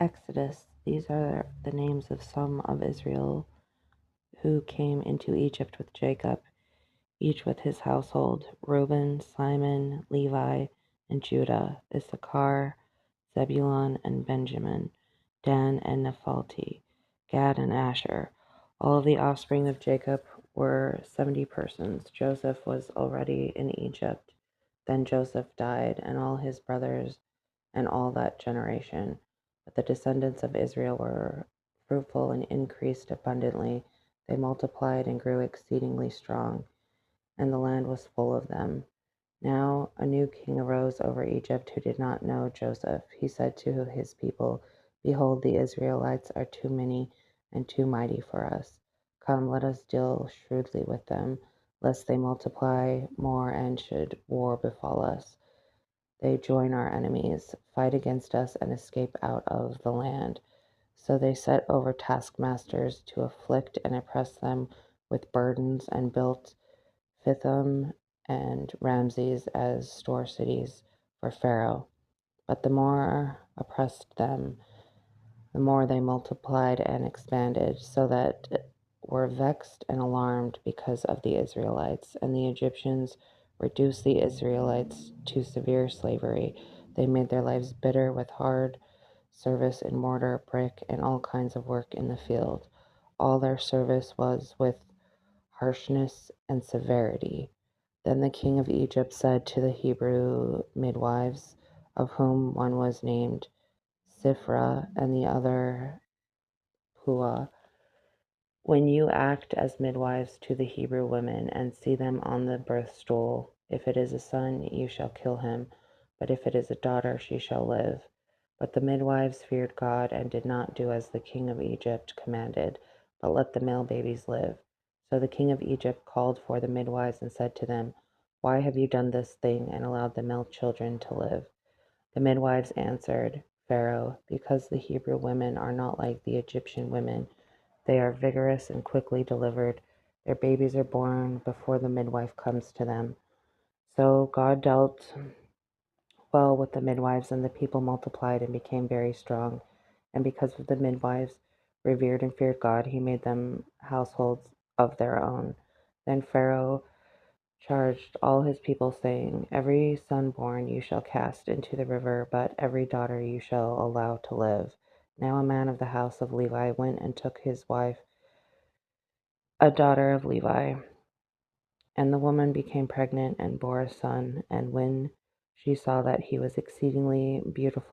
Exodus. These are the names of some of Israel who came into Egypt with Jacob, each with his household: Reuben, Simon, Levi, and Judah, Issachar, Zebulun and Benjamin, Dan and Naphtali, Gad and Asher. All of the offspring of Jacob were 70 persons. Joseph was already in Egypt. Then Joseph died, and all his brothers and all that generation. But the descendants of Israel were fruitful and increased abundantly. They multiplied and grew exceedingly strong, and the land was full of them. Now a new king arose over Egypt who did not know Joseph. He said to his people, "Behold, the Israelites are too many and too mighty for us. Come, let us deal shrewdly with them, lest they multiply more and should war befall us. They join our enemies, fight against us, and escape out of the land." So they set over taskmasters to afflict and oppress them with burdens, and built Pithom and Ramses as store cities for Pharaoh. But the more oppressed them, the more they multiplied and expanded, so that were vexed and alarmed because of the Israelites. And the Egyptians reduced the Israelites to severe slavery. They made their lives bitter with hard service in mortar, brick, and all kinds of work in the field. All their service was with harshness and severity. Then the king of Egypt said to the Hebrew midwives, of whom one was named Siphrah and the other Puah, "When you act as midwives to the Hebrew women and see them on the birth stool, if it is a son, you shall kill him, but if it is a daughter, she shall live." But the midwives feared God and did not do as the king of Egypt commanded, but let the male babies live. So the king of Egypt called for the midwives and said to them, "Why have you done this thing and allowed the male children to live?" The midwives answered Pharaoh, "Because the Hebrew women are not like the Egyptian women. They are vigorous and quickly delivered. Their babies are born before the midwife comes to them." So God dealt well with the midwives, and the people multiplied and became very strong. And because of the midwives revered and feared God, he made them households of their own. Then Pharaoh charged all his people, saying, "Every son born you shall cast into the river, but every daughter you shall allow to live." Now a man of the house of Levi went and took his wife, a daughter of Levi. And the woman became pregnant and bore a son. And when she saw that he was exceedingly beautiful